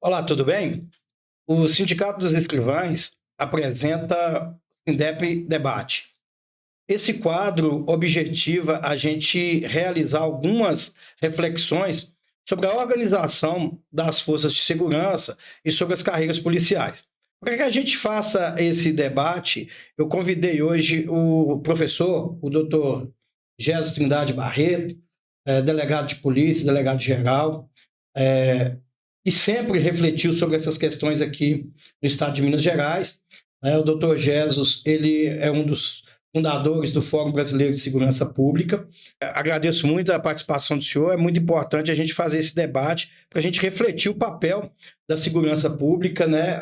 Olá, tudo bem? O Sindicato dos Escrivães apresenta o Sindep Debate. Esse quadro objetiva a gente realizar algumas reflexões sobre a organização das forças de segurança e sobre as carreiras policiais. Para que a gente faça esse debate, eu convidei hoje o professor, o doutor Jesus Trindade Barreto, delegado de polícia, delegado-geral, e sempre refletiu sobre essas questões aqui no estado de Minas Gerais. O doutor Jesus, ele é um dos fundadores do Fórum Brasileiro de Segurança Pública. Agradeço muito a participação do senhor, é muito importante a gente fazer esse debate para a gente refletir o papel da segurança pública, né?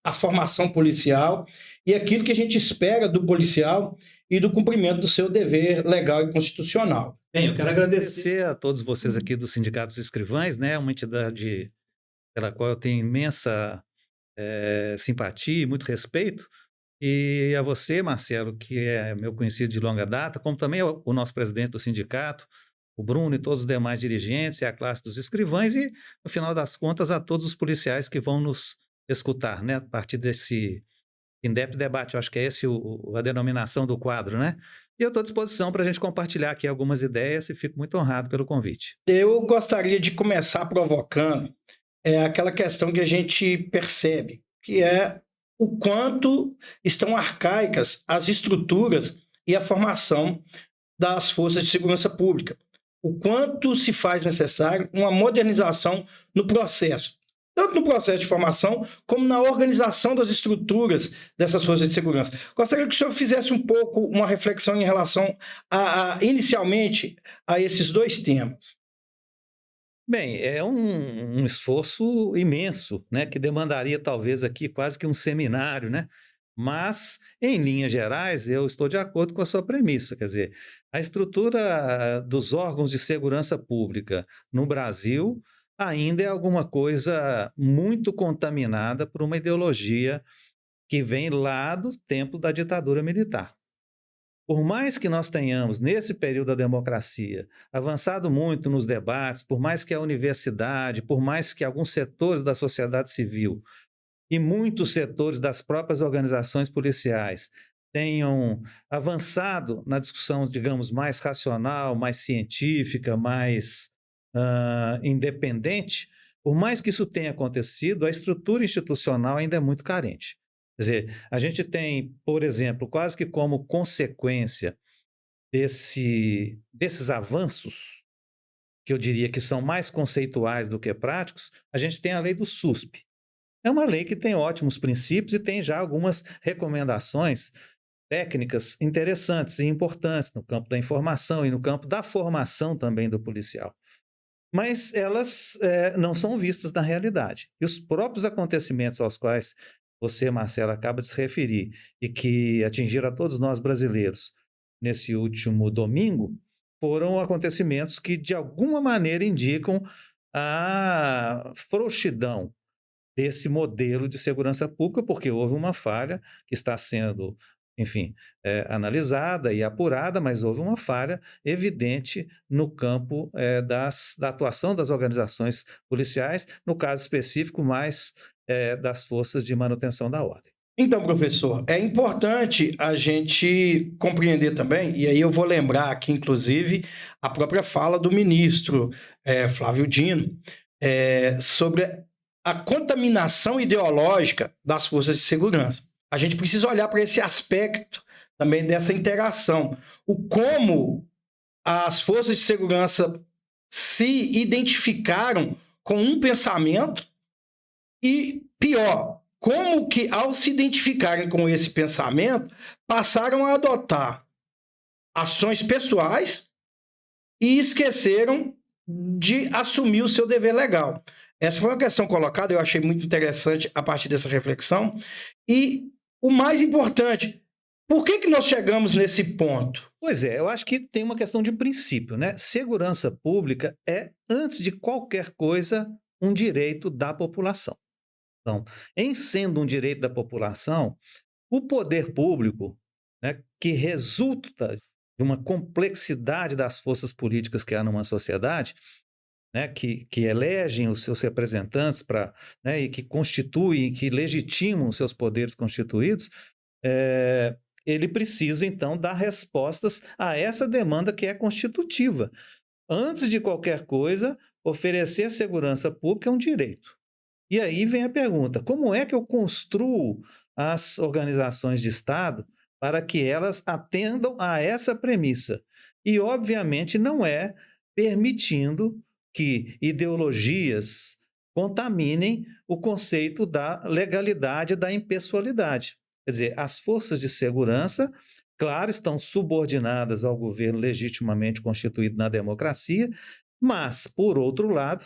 A formação policial e aquilo que a gente espera do policial e do cumprimento do seu dever legal e constitucional. Bem, eu quero agradecer a todos vocês aqui do Sindicato dos Escrivães, né? Uma entidade pela qual eu tenho imensa simpatia e muito respeito, e a você, Marcelo, que é meu conhecido de longa data, como também o nosso presidente do sindicato, o Bruno e todos os demais dirigentes e a classe dos escrivães e, no final das contas, a todos os policiais que vão nos escutar, né? A partir desse in-depth debate, eu acho que é esse a denominação do quadro, né? E eu estou à disposição para a gente compartilhar aqui algumas ideias e fico muito honrado pelo convite. Eu gostaria de começar provocando aquela questão que a gente percebe, que é o quanto estão arcaicas as estruturas e a formação das forças de segurança pública. O quanto se faz necessário uma modernização no processo, tanto no processo de formação, como na organização das estruturas dessas forças de segurança. Gostaria que o senhor fizesse um pouco uma reflexão em relação, inicialmente, a esses dois temas. Bem, é um esforço imenso, né, que demandaria talvez aqui quase que um seminário, né? Mas, em linhas gerais, eu estou de acordo com a sua premissa, quer dizer, a estrutura dos órgãos de segurança pública no Brasil ainda é alguma coisa muito contaminada por uma ideologia que vem lá do tempo da ditadura militar. Por mais que nós tenhamos, nesse período da democracia, avançado muito nos debates, por mais que a universidade, por mais que alguns setores da sociedade civil e muitos setores das próprias organizações policiais tenham avançado na discussão, digamos, mais racional, mais científica, mais independente, por mais que isso tenha acontecido, a estrutura institucional ainda é muito carente. Quer dizer, a gente tem, por exemplo, quase que como consequência desses avanços, que eu diria que são mais conceituais do que práticos, a gente tem a lei do SUSP. É uma lei que tem ótimos princípios e tem já algumas recomendações técnicas interessantes e importantes no campo da informação e no campo da formação também do policial. Mas elas não são vistas na realidade. E os próprios acontecimentos aos quais você, Marcelo, acaba de se referir e que atingiram a todos nós brasileiros nesse último domingo, foram acontecimentos que, de alguma maneira, indicam a frouxidão desse modelo de segurança pública, porque houve uma falha que está sendo, enfim, analisada e apurada, mas houve uma falha evidente no campo da atuação das organizações policiais, no caso específico, mais das forças de manutenção da ordem. Então, professor, é importante a gente compreender também, e aí eu vou lembrar aqui, inclusive, a própria fala do ministro Flávio Dino, sobre a contaminação ideológica das forças de segurança. A gente precisa olhar para esse aspecto também dessa interação. O como as forças de segurança se identificaram com um pensamento e, pior, como que, ao se identificarem com esse pensamento, passaram a adotar ações pessoais e esqueceram de assumir o seu dever legal. Essa foi uma questão colocada, eu achei muito interessante a partir dessa reflexão. E o mais importante, por que nós chegamos nesse ponto? Pois é, eu acho que tem uma questão de princípio, né? Segurança pública é, antes de qualquer coisa, um direito da população. Então, em sendo um direito da população, o poder público, né, que resulta de uma complexidade das forças políticas que há numa sociedade, né, que elegem os seus representantes né, e que constituem, que legitimam os seus poderes constituídos, ele precisa, então, dar respostas a essa demanda que é constitutiva. Antes de qualquer coisa, oferecer segurança pública é um direito. E aí vem a pergunta: como é que eu construo as organizações de Estado para que elas atendam a essa premissa? E, obviamente, não é permitindo que ideologias contaminem o conceito da legalidade e da impessoalidade. Quer dizer, as forças de segurança, claro, estão subordinadas ao governo legitimamente constituído na democracia, mas, por outro lado,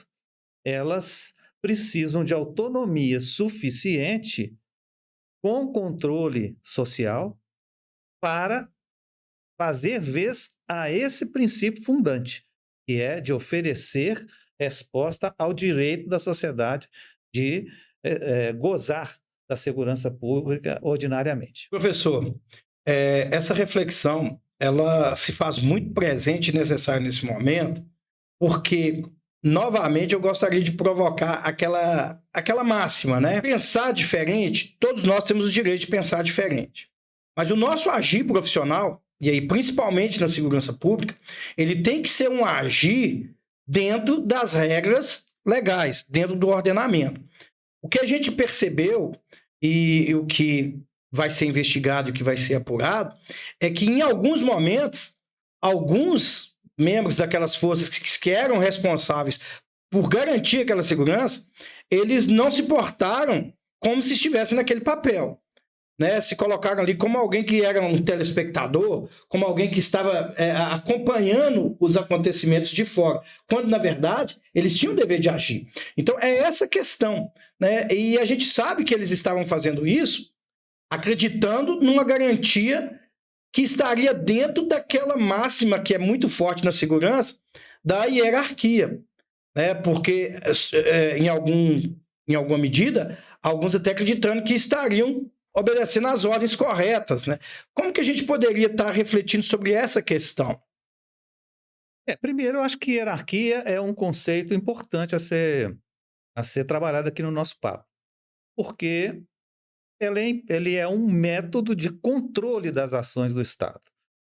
elas precisam de autonomia suficiente com controle social para fazer vez a esse princípio fundante, que é de oferecer resposta ao direito da sociedade de gozar da segurança pública ordinariamente. Professor, essa reflexão ela se faz muito presente e necessária nesse momento, porque, novamente, eu gostaria de provocar aquela máxima, né? Pensar diferente, todos nós temos o direito de pensar diferente. Mas o nosso agir profissional, e aí principalmente na segurança pública, ele tem que ser um agir dentro das regras legais, dentro do ordenamento. O que a gente percebeu e o que vai ser investigado e o que vai ser apurado é que, em alguns momentos, alguns membros daquelas forças que eram responsáveis por garantir aquela segurança, eles não se portaram como se estivessem naquele papel, né? Se colocaram ali como alguém que era um telespectador, como alguém que estava acompanhando os acontecimentos de fora, quando, na verdade, eles tinham o dever de agir. Então, é essa questão, né? E a gente sabe que eles estavam fazendo isso acreditando numa garantia que estaria dentro daquela máxima que é muito forte na segurança, da hierarquia, né? Porque, em alguma medida, alguns até acreditando que estariam obedecendo às ordens corretas, né? Como que a gente poderia estar refletindo sobre essa questão? Primeiro, eu acho que hierarquia é um conceito importante a ser trabalhado aqui no nosso papo, porque ele é um método de controle das ações do Estado.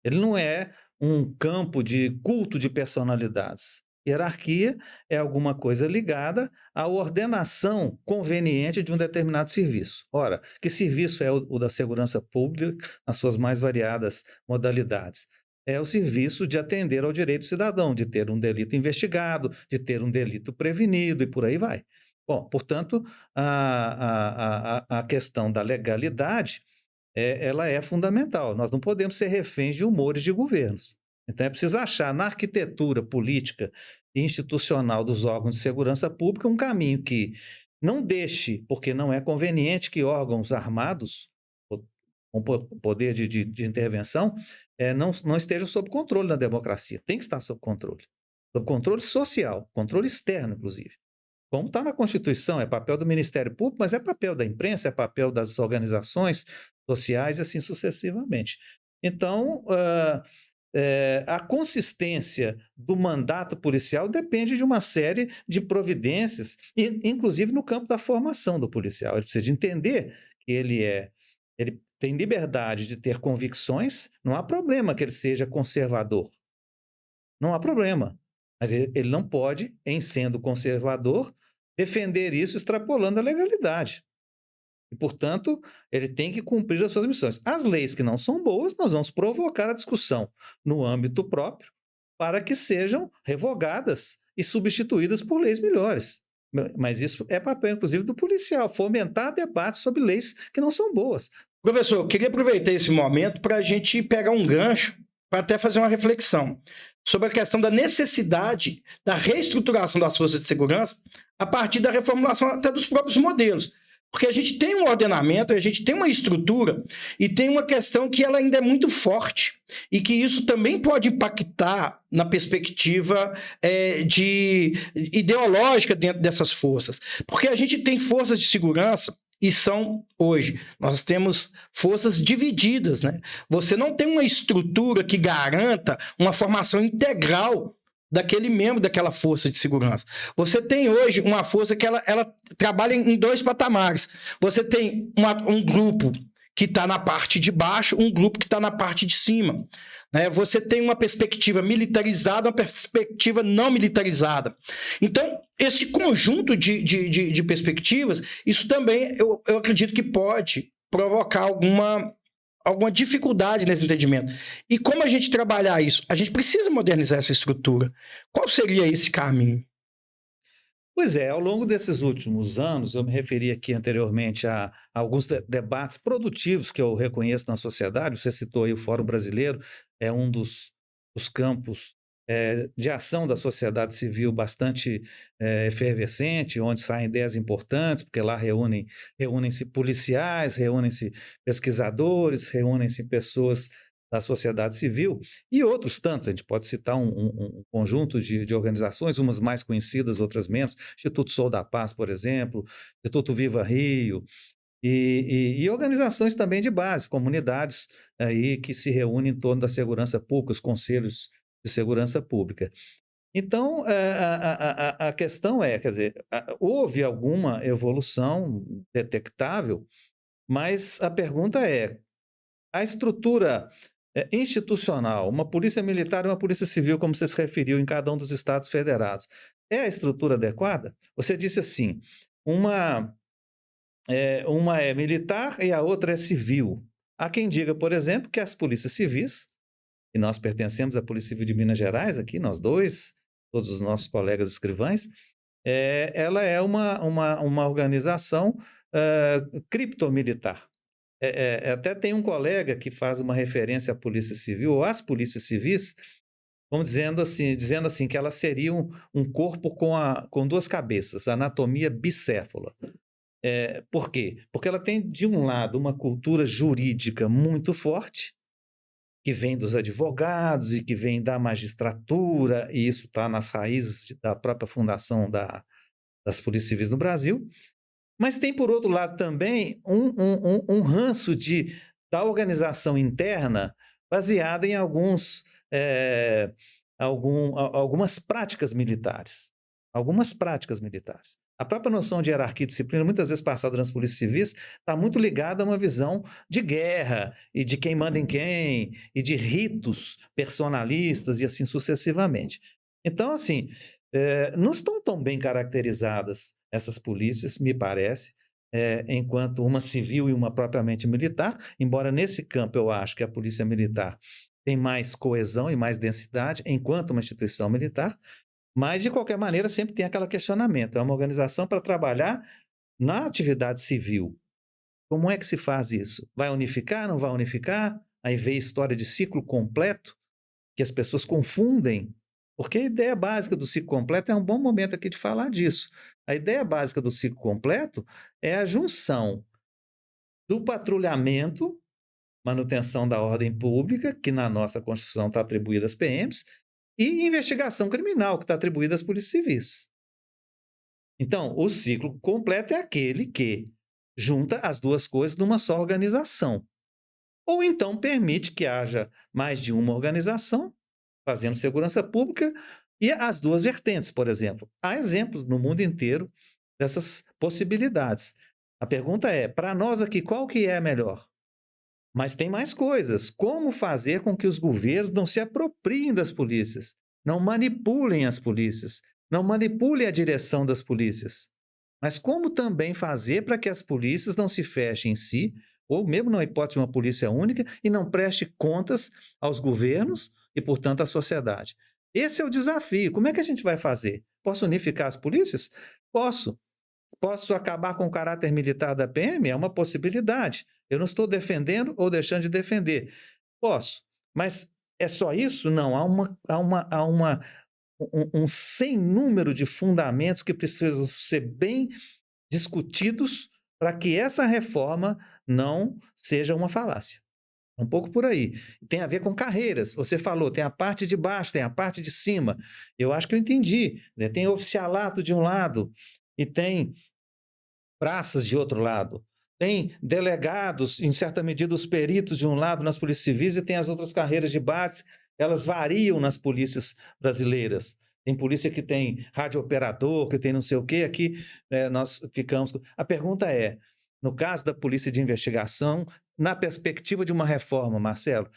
Ele não é um campo de culto de personalidades. Hierarquia é alguma coisa ligada à ordenação conveniente de um determinado serviço. Ora, que serviço é o da segurança pública nas suas mais variadas modalidades? É o serviço de atender ao direito do cidadão, de ter um delito investigado, de ter um delito prevenido e por aí vai. Bom, portanto, a questão da legalidade ela é fundamental. Nós não podemos ser reféns de humores de governos. Então, é preciso achar na arquitetura política e institucional dos órgãos de segurança pública um caminho que não deixe, porque não é conveniente que órgãos armados, com poder de intervenção, não estejam sob controle na democracia. Tem que estar sob controle. Sob controle social, controle externo, inclusive. Como está na Constituição, é papel do Ministério Público, mas é papel da imprensa, é papel das organizações sociais e assim sucessivamente. Então, a consistência do mandato policial depende de uma série de providências, inclusive no campo da formação do policial. Ele precisa de entender que ele tem liberdade de ter convicções, não há problema que ele seja conservador. Não há problema. Mas ele não pode, em sendo conservador, defender isso extrapolando a legalidade. E, portanto, ele tem que cumprir as suas missões. As leis que não são boas, nós vamos provocar a discussão no âmbito próprio para que sejam revogadas e substituídas por leis melhores. Mas isso é papel, inclusive, do policial, fomentar debates sobre leis que não são boas. Professor, eu queria aproveitar esse momento para a gente pegar um gancho para até fazer uma reflexão sobre a questão da necessidade da reestruturação das forças de segurança a partir da reformulação até dos próprios modelos. Porque a gente tem um ordenamento, a gente tem uma estrutura e tem uma questão que ela ainda é muito forte e que isso também pode impactar na perspectiva ideológica dentro dessas forças. Porque a gente tem forças de segurança e hoje, nós temos forças divididas, né? Você não tem uma estrutura que garanta uma formação integral daquele membro daquela força de segurança. Você tem hoje uma força que ela trabalha em 2 patamares. Você tem um grupo que está na parte de baixo, um grupo que está na parte de cima. Né? Você tem uma perspectiva militarizada, uma perspectiva não militarizada. Então, esse conjunto de perspectivas, isso também eu acredito que pode provocar alguma dificuldade nesse entendimento. E como a gente trabalhar isso? A gente precisa modernizar essa estrutura. Qual seria esse caminho? Pois é, ao longo desses últimos anos, eu me referi aqui anteriormente a alguns debates produtivos que eu reconheço na sociedade. Você citou aí o Fórum Brasileiro, é um dos campos de ação da sociedade civil bastante efervescente, onde saem ideias importantes, porque lá reúnem-se policiais, reúnem-se pesquisadores, reúnem-se pessoas da sociedade civil e outros tantos. A gente pode citar um conjunto de organizações, umas mais conhecidas, outras menos. Instituto Sou da Paz, por exemplo, Instituto Viva Rio, e organizações também de base, comunidades aí que se reúnem em torno da segurança pública, os conselhos de segurança pública. Então, a questão é, quer dizer, houve alguma evolução detectável, mas a pergunta é, a estrutura institucional, uma polícia militar e uma polícia civil, como você se referiu, em cada um dos estados federados, é a estrutura adequada? Você disse assim, uma é militar e a outra é civil. Há quem diga, por exemplo, que as polícias civis, e nós pertencemos à Polícia Civil de Minas Gerais, aqui, nós dois, todos os nossos colegas escrivães, ela é uma organização criptomilitar. Até tem um colega que faz uma referência à Polícia Civil, ou às polícias civis, vamos dizendo assim que elas seriam um corpo com 2 cabeças, anatomia bicéfala. Por quê? Porque ela tem, de um lado, uma cultura jurídica muito forte, que vem dos advogados e que vem da magistratura, e isso está nas raízes da própria fundação das polícias civis no Brasil. Mas tem, por outro lado, também um ranço da organização interna baseada em algumas práticas militares. Algumas práticas militares. A própria noção de hierarquia e disciplina, muitas vezes passada nas polícias civis, está muito ligada a uma visão de guerra e de quem manda em quem, e de ritos personalistas e assim sucessivamente. Então, assim, não estão tão bem caracterizadas essas polícias, me parece, enquanto uma civil e uma propriamente militar, embora nesse campo eu acho que a polícia militar tem mais coesão e mais densidade, enquanto uma instituição militar, mas de qualquer maneira sempre tem aquele questionamento, é uma organização para trabalhar na atividade civil. Como é que se faz isso? Vai unificar, não vai unificar? Aí vem a história de ciclo completo, que as pessoas confundem. Porque a ideia básica do ciclo completo é um bom momento aqui de falar disso. A ideia básica do ciclo completo é a junção do patrulhamento, manutenção da ordem pública, que na nossa Constituição está atribuída às PMs, e investigação criminal, que está atribuída às polícias civis. Então, o ciclo completo é aquele que junta as 2 coisas numa só organização. Ou então permite que haja mais de uma organização, fazendo segurança pública, e as 2 vertentes, por exemplo. Há exemplos no mundo inteiro dessas possibilidades. A pergunta é, para nós aqui, qual que é a melhor? Mas tem mais coisas. Como fazer com que os governos não se apropriem das polícias, não manipulem as polícias, não manipulem a direção das polícias? Mas como também fazer para que as polícias não se fechem em si, ou mesmo na hipótese de uma polícia única, e não preste contas aos governos e, portanto, à sociedade? Esse é o desafio. Como é que a gente vai fazer? Posso unificar as polícias? Posso. Posso acabar com o caráter militar da PM? É uma possibilidade. Eu não estou defendendo ou deixando de defender. Posso. Mas é só isso? Não. Há um sem número de fundamentos que precisam ser bem discutidos para que essa reforma não seja uma falácia. Um pouco por aí. Tem a ver com carreiras. Você falou, tem a parte de baixo, tem a parte de cima. Eu acho que eu entendi. Né? Tem oficialato de um lado e tem praças de outro lado. Tem delegados, em certa medida, os peritos de um lado nas polícias civis e tem as outras carreiras de base, elas variam nas polícias brasileiras. Tem polícia que tem radiooperador, que tem não sei o quê. Aqui nós ficamos... A pergunta é, no caso da polícia de investigação, na perspectiva de uma reforma, Marcelo, o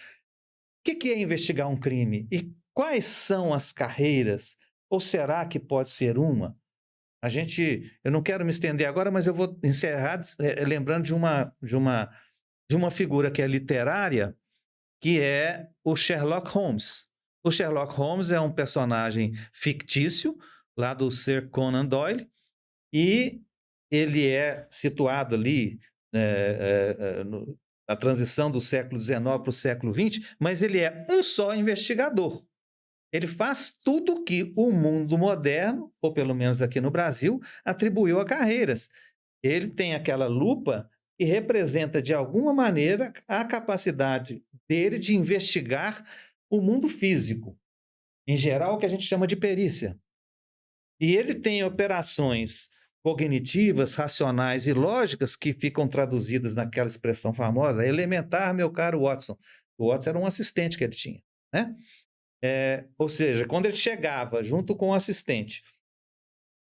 que é investigar um crime? E quais são as carreiras? Ou será que pode ser uma? Eu não quero me estender agora, mas eu vou encerrar lembrando de uma figura que é literária, que é o Sherlock Holmes. O Sherlock Holmes é um personagem fictício, lá do Sir Conan Doyle, e ele é situado ali na transição do século XIX para o século XX, mas ele é um só investigador. Ele faz tudo que o mundo moderno, ou pelo menos aqui no Brasil, atribuiu a carreiras. Ele tem aquela lupa e representa, de alguma maneira, a capacidade dele de investigar o mundo físico, em geral, o que a gente chama de perícia. E ele tem operações cognitivas, racionais e lógicas que ficam traduzidas naquela expressão famosa, elementar, meu caro Watson. O Watson era um assistente que ele tinha, né? Ou seja, quando ele chegava junto com o assistente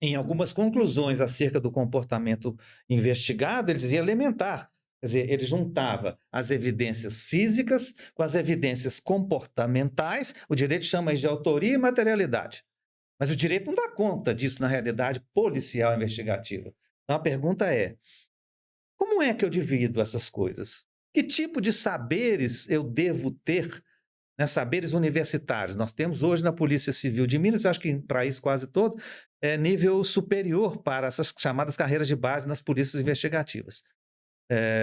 em algumas conclusões acerca do comportamento investigado, ele dizia elementar. Quer dizer, ele juntava as evidências físicas com as evidências comportamentais. O direito chama isso de autoria e materialidade. Mas o direito não dá conta disso na realidade policial investigativa. Então a pergunta é, como é que eu divido essas coisas? Que tipo de saberes eu devo ter, né, saberes universitários? Nós temos hoje na Polícia Civil de Minas, eu acho que em país quase todo, nível superior para essas chamadas carreiras de base nas polícias investigativas.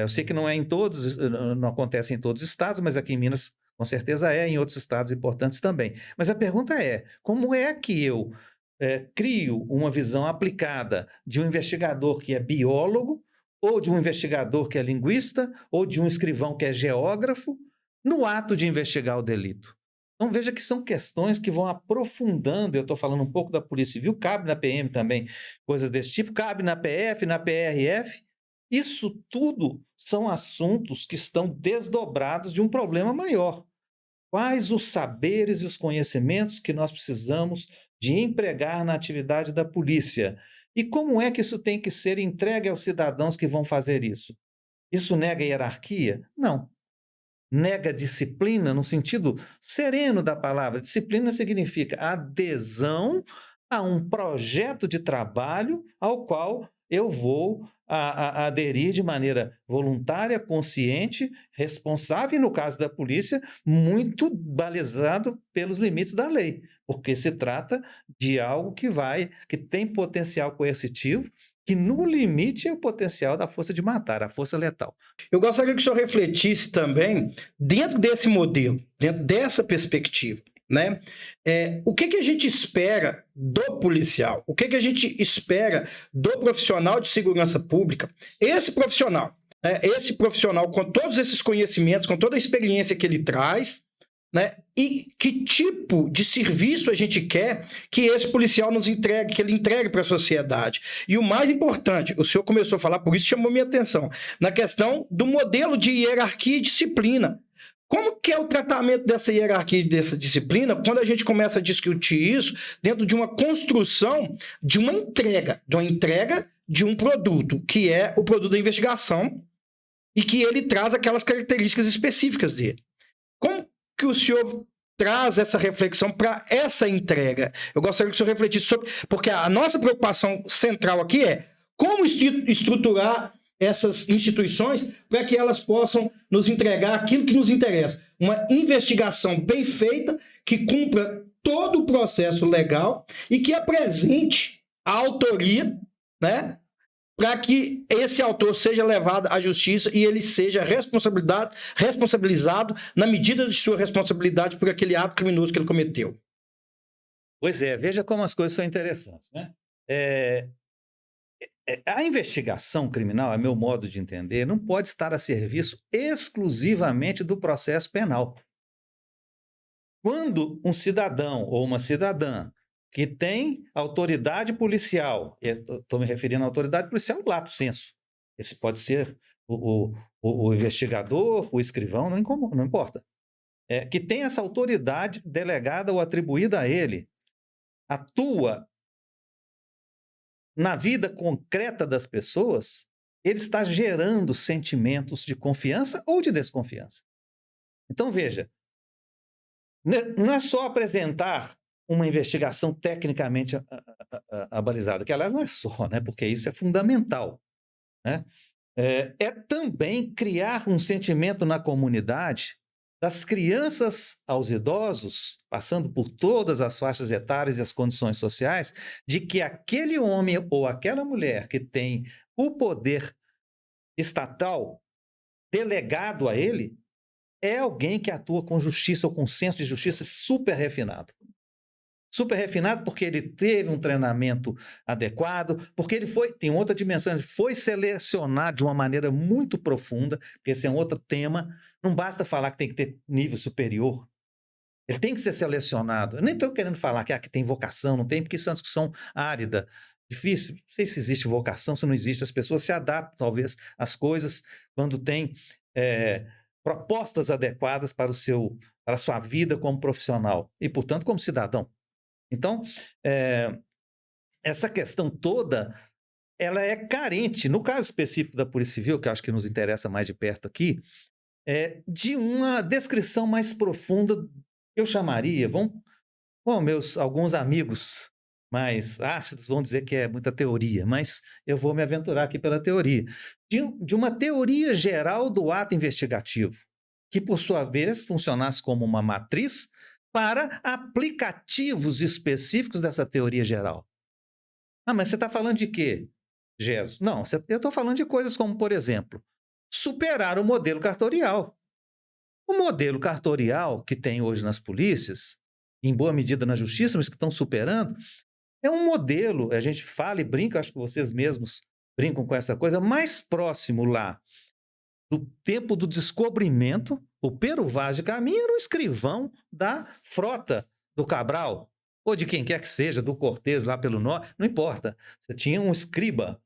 Eu sei que não é em todos, não acontece em todos os estados, mas aqui em Minas com certeza em outros estados importantes também. Mas a pergunta é, como é que eu crio uma visão aplicada de um investigador que é biólogo, ou de um investigador que é linguista, ou de um escrivão que é geógrafo, no ato de investigar o delito? Então veja que são questões que vão aprofundando. Eu estou falando um pouco da Polícia Civil, cabe na PM também, coisas desse tipo, cabe na PF, na PRF. Isso tudo são assuntos que estão desdobrados de um problema maior. Quais os saberes e os conhecimentos que nós precisamos de empregar na atividade da polícia? E como é que isso tem que ser entregue aos cidadãos que vão fazer isso? Isso nega hierarquia? Não. Nega disciplina no sentido sereno da palavra. Disciplina significa adesão a um projeto de trabalho ao qual eu vou aderir de maneira voluntária, consciente, responsável, e no caso da polícia, muito balizado pelos limites da lei, porque se trata de algo que tem potencial coercitivo, que no limite é o potencial da força de matar, a força letal. Eu gostaria que o senhor refletisse também, dentro desse modelo, dentro dessa perspectiva, né? O que a gente espera do policial? O que a gente espera do profissional de segurança pública? Esse profissional com todos esses conhecimentos, com toda a experiência que ele traz, né? E que tipo de serviço a gente quer que esse policial nos entregue, que ele entregue para a sociedade. E o mais importante, o senhor começou a falar, por isso chamou minha atenção, na questão do modelo de hierarquia e disciplina. Como que é o tratamento dessa hierarquia e dessa disciplina quando a gente começa a discutir isso dentro de uma construção de uma entrega de um produto, que é o produto da investigação, e que ele traz aquelas características específicas dele. Como que o senhor traz essa reflexão para essa entrega? Eu gostaria que o senhor refletisse sobre... Porque a nossa preocupação central aqui é como estruturar essas instituições para que elas possam nos entregar aquilo que nos interessa. Uma investigação bem feita, que cumpra todo o processo legal e que apresente a autoria, né, para que esse autor seja levado à justiça e ele seja responsabilizado na medida de sua responsabilidade por aquele ato criminoso que ele cometeu. Pois é, veja como as coisas são interessantes, né? A investigação criminal, a meu modo de entender, não pode estar a serviço exclusivamente do processo penal. Quando um cidadão ou uma cidadã que tem autoridade policial, estou me referindo à autoridade policial lato sensu, esse pode ser o investigador, o escrivão, não importa, que tem essa autoridade delegada ou atribuída a ele, atua na vida concreta das pessoas, ele está gerando sentimentos de confiança ou de desconfiança. Então, veja, não é só apresentar uma investigação tecnicamente abalizada, que, aliás, não é só, né? Porque isso é fundamental, né? É também criar um sentimento na comunidade, das crianças aos idosos, passando por todas as faixas etárias e as condições sociais, de que aquele homem ou aquela mulher que tem o poder estatal delegado a ele é alguém que atua com justiça ou com senso de justiça super refinado. Super refinado porque ele teve um treinamento adequado, porque ele tem outra dimensão, ele foi selecionado de uma maneira muito profunda, porque esse é um outro tema. Não basta falar que tem que ter nível superior. Ele tem que ser selecionado. Eu nem estou querendo falar que tem vocação, não tem, porque isso é uma discussão árida, difícil. Não sei se existe vocação, se não existe. As pessoas se adaptam, talvez, às coisas quando tem propostas adequadas para a sua vida como profissional e, portanto, como cidadão. Então, essa questão toda, ela é carente, no caso específico da Polícia Civil, que eu acho que nos interessa mais de perto aqui, de uma descrição mais profunda, eu chamaria, alguns amigos mais ácidos vão dizer que é muita teoria, mas eu vou me aventurar aqui pela teoria, de uma teoria geral do ato investigativo, que, por sua vez, funcionasse como uma matriz para aplicativos específicos dessa teoria geral. Mas você está falando de quê, Gesso? Não, eu estou falando de coisas como, por exemplo, superar o modelo cartorial. O modelo cartorial que tem hoje nas polícias, em boa medida na justiça, mas que estão superando, é um modelo, a gente fala e brinca, acho que vocês mesmos brincam com essa coisa, mais próximo lá do tempo do descobrimento. O Pero Vaz de Caminha era o escrivão da frota do Cabral, ou de quem quer que seja, do Cortês lá pelo norte, não importa. Você tinha um escriba,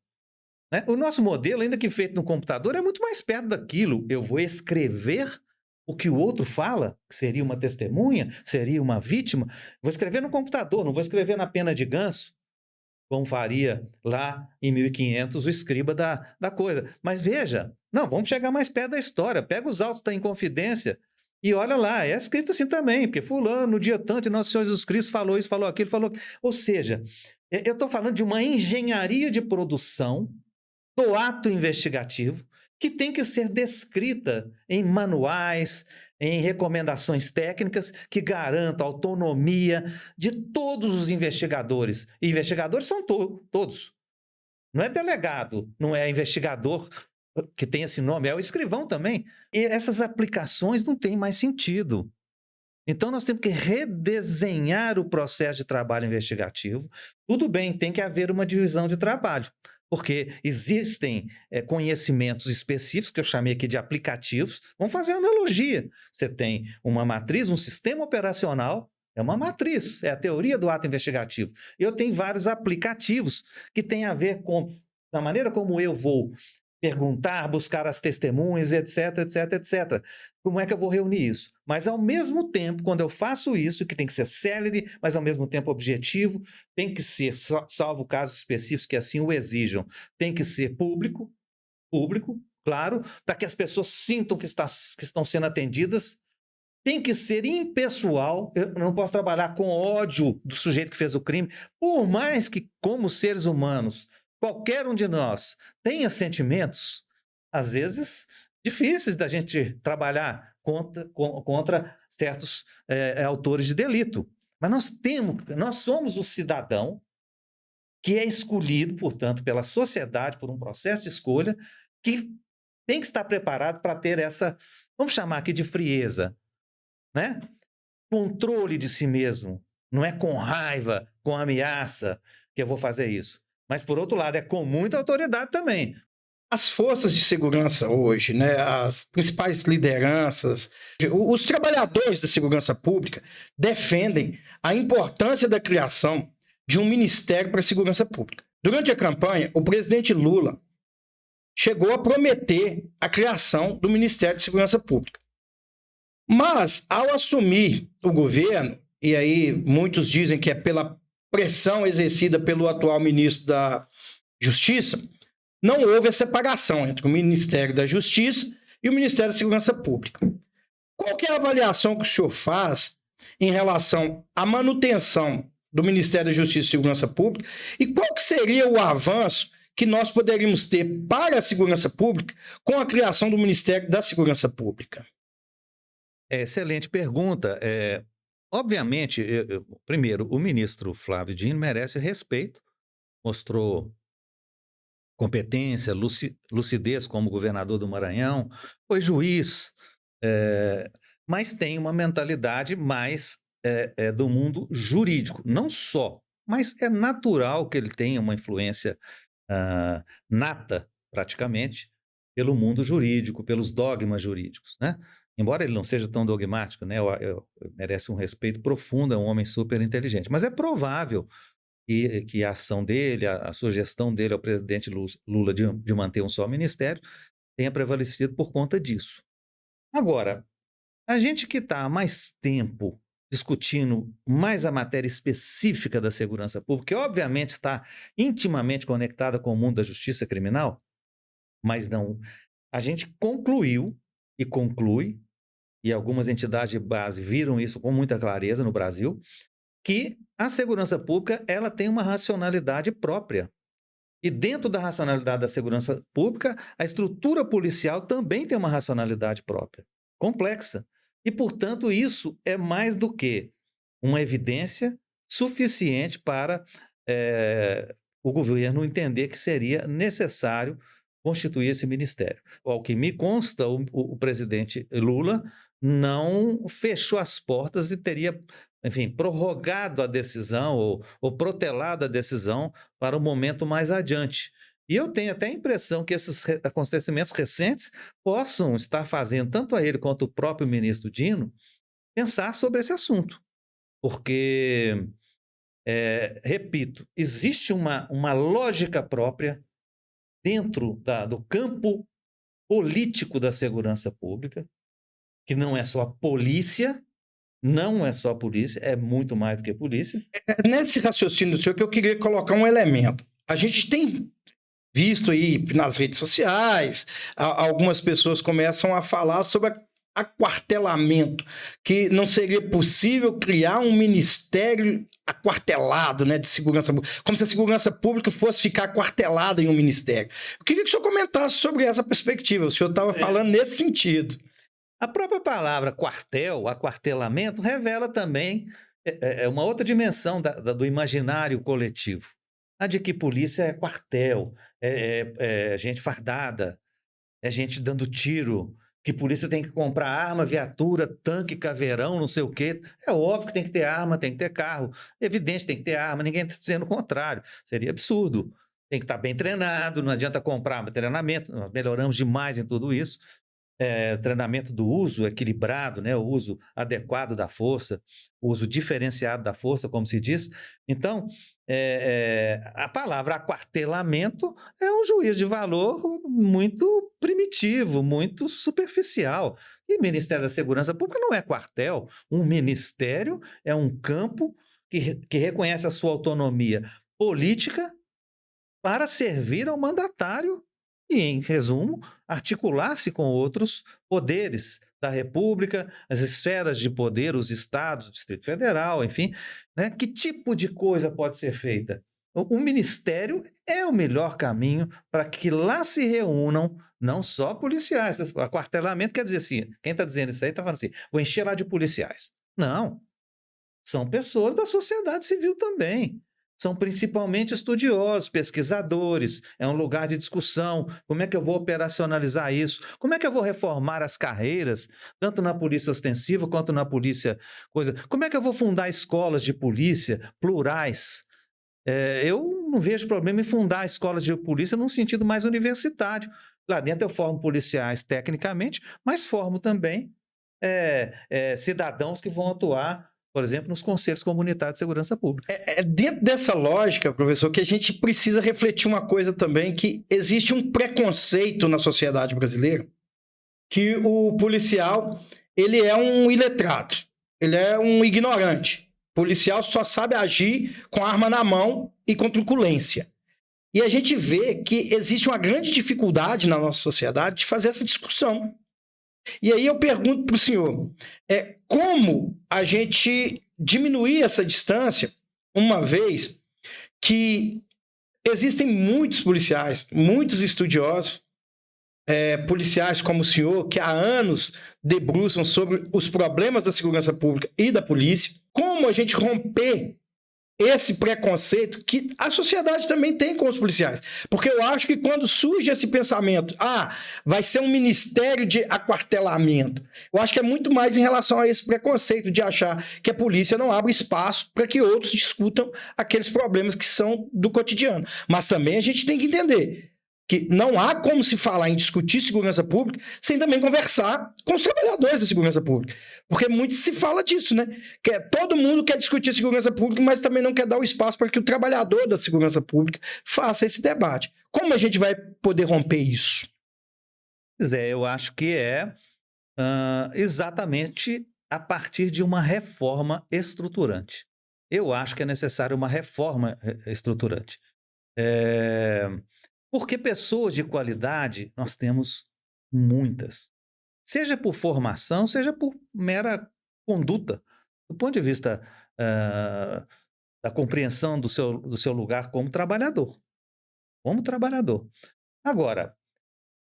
né? O nosso modelo, ainda que feito no computador, é muito mais perto daquilo. Eu vou escrever o que o outro fala, que seria uma testemunha, seria uma vítima. Vou escrever no computador, não vou escrever na pena de ganso, como faria lá em 1500 o escriba da coisa. Mas veja, não, vamos chegar mais perto da história. Pega os autos da Inconfidência e olha lá, é escrito assim também, porque fulano, no dia tanto, Nosso Senhor Jesus Cristo falou isso, falou aquilo, falou... Ou seja, eu estou falando de uma engenharia de produção do ato investigativo que tem que ser descrita em manuais, em recomendações técnicas que garantam a autonomia de todos os investigadores. E investigadores são todos. Não é delegado, não é investigador que tem esse nome, é o escrivão também. E essas aplicações não têm mais sentido. Então, nós temos que redesenhar o processo de trabalho investigativo. Tudo bem, tem que haver uma divisão de trabalho, porque existem conhecimentos específicos, que eu chamei aqui de aplicativos. Vamos fazer analogia. Você tem uma matriz, um sistema operacional, é uma matriz, é a teoria do ato investigativo. Eu tenho vários aplicativos que têm a ver com a maneira como eu vou perguntar, buscar as testemunhas, etc, etc, etc. Como é que eu vou reunir isso? Mas, ao mesmo tempo, quando eu faço isso, que tem que ser célere, mas, ao mesmo tempo, objetivo, tem que ser, salvo casos específicos que assim o exijam, tem que ser público, claro, para que as pessoas sintam que estão sendo atendidas, tem que ser impessoal. Eu não posso trabalhar com ódio do sujeito que fez o crime, por mais que, como seres humanos, qualquer um de nós tenha sentimentos, às vezes, difíceis da gente trabalhar contra certos autores de delito. Mas nós somos o cidadão que é escolhido, portanto, pela sociedade, por um processo de escolha, que tem que estar preparado para ter essa, vamos chamar aqui de frieza, né? Controle de si mesmo. Não é com raiva, com ameaça que eu vou fazer isso. Mas, por outro lado, é com muita autoridade também. As forças de segurança hoje, né, as principais lideranças, os trabalhadores da segurança pública defendem a importância da criação de um Ministério para a Segurança Pública. Durante a campanha, o presidente Lula chegou a prometer a criação do Ministério de Segurança Pública. Mas, ao assumir o governo, e aí muitos dizem que é pela pressão exercida pelo atual ministro da Justiça, não houve a separação entre o Ministério da Justiça e o Ministério da Segurança Pública. Qual que é a avaliação que o senhor faz em relação à manutenção do Ministério da Justiça e Segurança Pública e qual que seria o avanço que nós poderíamos ter para a segurança pública com a criação do Ministério da Segurança Pública? Excelente pergunta. Obviamente, primeiro, o ministro Flávio Dino merece respeito, mostrou competência, lucidez como governador do Maranhão, foi juiz, mas tem uma mentalidade mais do mundo jurídico, não só, mas é natural que ele tenha uma influência nata, praticamente, pelo mundo jurídico, pelos dogmas jurídicos, né? Embora ele não seja tão dogmático, né? Merece um respeito profundo, é um homem super inteligente, mas é provável que a ação dele, a sugestão dele ao presidente Lula de manter um só ministério tenha prevalecido por conta disso. Agora, a gente que está há mais tempo discutindo mais a matéria específica da segurança pública, que obviamente está intimamente conectada com o mundo da justiça criminal, mas não. A gente concluiu e conclui, e algumas entidades de base viram isso com muita clareza no Brasil, que a segurança pública ela tem uma racionalidade própria. E dentro da racionalidade da segurança pública, a estrutura policial também tem uma racionalidade própria, complexa. E, portanto, isso é mais do que uma evidência suficiente para o governo entender que seria necessário constituir esse ministério. Ao que me consta, o presidente Lula não fechou as portas e teria, enfim, prorrogado a decisão ou protelado a decisão para um momento mais adiante. E eu tenho até a impressão que esses acontecimentos recentes possam estar fazendo, tanto a ele quanto o próprio ministro Dino, pensar sobre esse assunto. Porque, repito, existe uma lógica própria dentro do campo político da segurança pública, que não é só polícia, é muito mais do que polícia. Nesse raciocínio do senhor que eu queria colocar um elemento. A gente tem visto aí nas redes sociais, algumas pessoas começam a falar sobre aquartelamento, que não seria possível criar um ministério aquartelado, né, de segurança pública, como se a segurança pública fosse ficar aquartelada em um ministério. Eu queria que o senhor comentasse sobre essa perspectiva, o senhor estava falando nesse sentido. A própria palavra quartel, aquartelamento, revela também uma outra dimensão do imaginário coletivo. A de que polícia é quartel, é gente fardada, é gente dando tiro, que polícia tem que comprar arma, viatura, tanque, caveirão, não sei o quê. É óbvio que tem que ter arma, tem que ter carro. É evidente que tem que ter arma, ninguém está dizendo o contrário. Seria absurdo. Tem que estar bem treinado, não adianta comprar treinamento, nós melhoramos demais em tudo isso. Treinamento do uso equilibrado, né? O uso adequado da força, o uso diferenciado da força, como se diz. Então, a palavra aquartelamento é um juízo de valor muito primitivo, muito superficial. E o Ministério da Segurança Pública não é quartel. Um ministério é um campo que reconhece a sua autonomia política para servir ao mandatário e, em resumo, articular-se com outros poderes da República, as esferas de poder, os estados, o Distrito Federal, enfim, né? Que tipo de coisa pode ser feita? O ministério é o melhor caminho para que lá se reúnam não só policiais. Aquartelamento quer dizer assim, quem está dizendo isso aí está falando assim, vou encher lá de policiais. Não, são pessoas da sociedade civil também. São principalmente estudiosos, pesquisadores, é um lugar de discussão. Como é que eu vou operacionalizar isso? Como é que eu vou reformar as carreiras, tanto na polícia ostensiva quanto na polícia coisa? Como é que eu vou fundar escolas de polícia plurais? Eu não vejo problema em fundar escolas de polícia num sentido mais universitário. Lá dentro eu formo policiais tecnicamente, mas formo também cidadãos que vão atuar, por exemplo, nos conselhos comunitários de segurança pública. Dentro dessa lógica, professor, que a gente precisa refletir uma coisa também, que existe um preconceito na sociedade brasileira, que o policial, ele é um iletrado, ele é um ignorante. Policial só sabe agir com arma na mão e com truculência. E a gente vê que existe uma grande dificuldade na nossa sociedade de fazer essa discussão. E aí eu pergunto para o senhor, como a gente diminuir essa distância, uma vez que existem muitos policiais, muitos estudiosos, policiais como o senhor, que há anos debruçam sobre os problemas da segurança pública e da polícia, como a gente romper esse preconceito que a sociedade também tem com os policiais. Porque eu acho que quando surge esse pensamento, vai ser um ministério de aquartelamento, eu acho que é muito mais em relação a esse preconceito de achar que a polícia não abre espaço para que outros discutam aqueles problemas que são do cotidiano. Mas também a gente tem que entender que não há como se falar em discutir segurança pública sem também conversar com os trabalhadores da segurança pública. Porque muito se fala disso, né? Todo mundo quer discutir segurança pública, mas também não quer dar o espaço para que o trabalhador da segurança pública faça esse debate. Como a gente vai poder romper isso? Pois é, eu acho que exatamente a partir de uma reforma estruturante. Eu acho que é necessária uma reforma estruturante. Porque pessoas de qualidade nós temos muitas. Seja por formação, seja por mera conduta. Do ponto de vista da compreensão do seu lugar como trabalhador. Como trabalhador. Agora,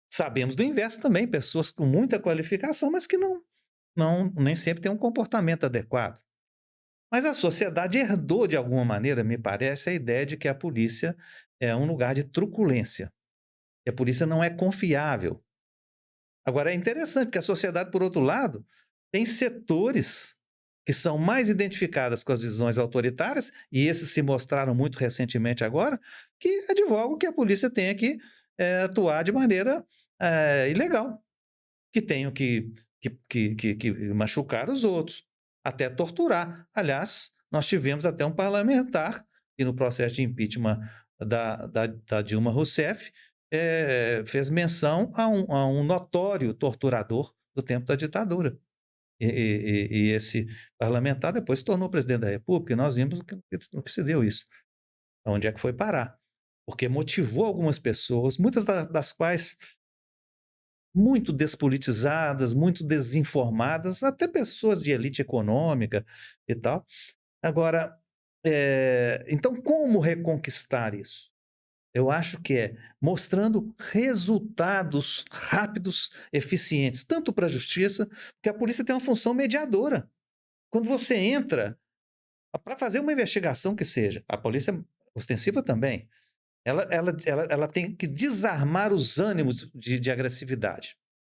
sabemos do inverso também, pessoas com muita qualificação, mas que nem sempre têm um comportamento adequado. Mas a sociedade herdou, de alguma maneira, me parece, a ideia de que a polícia é um lugar de truculência. E a polícia não é confiável. Agora, é interessante que a sociedade, por outro lado, tem setores que são mais identificadas com as visões autoritárias, e esses se mostraram muito recentemente agora, que advogam que a polícia tenha que atuar de maneira ilegal, que tenham que machucar os outros, até torturar. Aliás, nós tivemos até um parlamentar que no processo de impeachment da Dilma Rousseff fez menção a um notório torturador do tempo da ditadura. E esse parlamentar depois se tornou presidente da República, e nós vimos o que se deu isso. Onde é que foi parar? Porque motivou algumas pessoas, muitas das quais muito despolitizadas, muito desinformadas, até pessoas de elite econômica e tal. Agora, então como reconquistar isso? Eu acho que mostrando resultados rápidos, eficientes, tanto para a justiça, porque a polícia tem uma função mediadora. Quando você entra, para fazer uma investigação que seja, a polícia ostensiva também, ela tem que desarmar os ânimos de agressividade.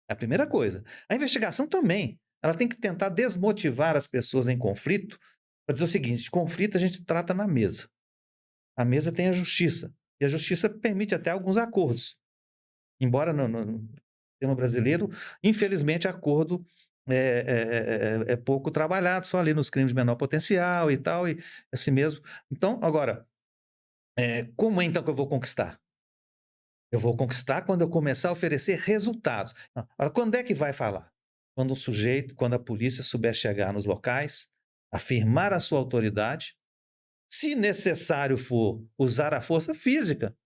É a primeira coisa. A investigação também, ela tem que tentar desmotivar as pessoas em conflito, para dizer o seguinte: conflito a gente trata na mesa. A mesa tem a justiça. E a justiça permite até alguns acordos. Embora no sistema brasileiro, infelizmente, acordo é pouco trabalhado, só ali nos crimes de menor potencial e tal, e assim mesmo. Então, agora, como é então que eu vou conquistar? Eu vou conquistar quando eu começar a oferecer resultados. Agora, quando é que vai falar? Quando a polícia souber chegar nos locais, afirmar a sua autoridade, se necessário for usar a força física,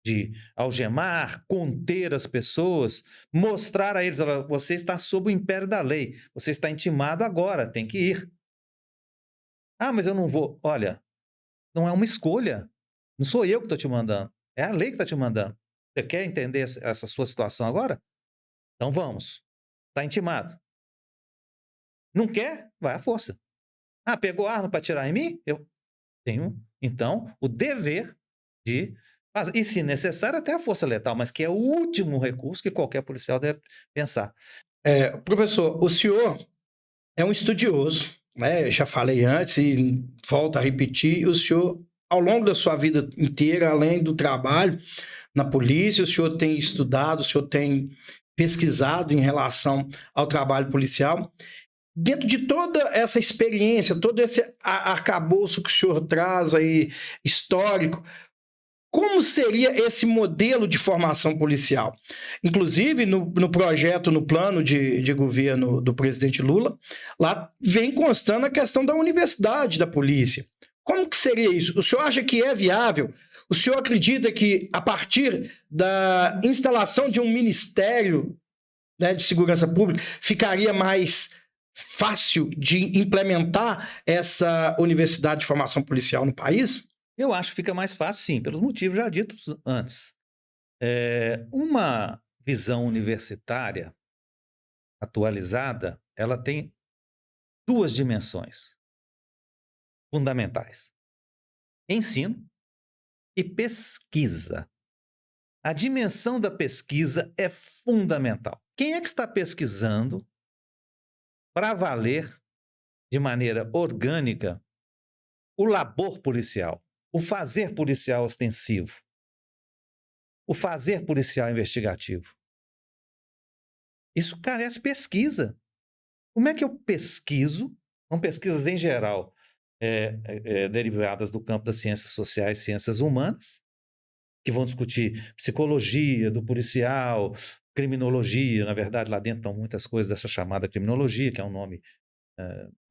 de algemar, conter as pessoas, mostrar a eles: olha, você está sob o império da lei, você está intimado agora, tem que ir. Mas eu não vou. Olha, não é uma escolha, não sou eu que estou te mandando, é a lei que está te mandando. Você quer entender essa sua situação agora? Então vamos, está intimado. Não quer? Vai à força. Pegou arma para atirar em mim? Eu tenho, então, o dever de fazer, e se necessário, até a força letal, mas que é o último recurso que qualquer policial deve pensar. Professor, o senhor é um estudioso, né? Eu já falei antes e volto a repetir, o senhor, ao longo da sua vida inteira, além do trabalho na polícia, o senhor tem estudado, o senhor tem pesquisado em relação ao trabalho policial. Dentro de toda essa experiência, todo esse arcabouço que o senhor traz aí, histórico, Como seria esse modelo de formação policial? Inclusive, no projeto, no plano de governo do presidente Lula, lá vem constando a questão da universidade da polícia. Como que seria isso? O senhor acha que é viável? O senhor acredita que, a partir da instalação de um ministério, né, de segurança pública, ficaria mais fácil de implementar essa universidade de formação policial no país? Eu acho que fica mais fácil, sim, pelos motivos já ditos antes. Uma visão universitária atualizada, ela tem duas dimensões fundamentais: ensino e pesquisa. A dimensão da pesquisa é fundamental. Quem é que está pesquisando para valer de maneira orgânica o labor policial, o fazer policial ostensivo, o fazer policial investigativo? Isso carece de pesquisa. Como é que eu pesquiso? São pesquisas em geral derivadas do campo das ciências sociais e ciências humanas, que vão discutir psicologia do policial, criminologia. Na verdade, lá dentro estão muitas coisas dessa chamada criminologia, que é um nome,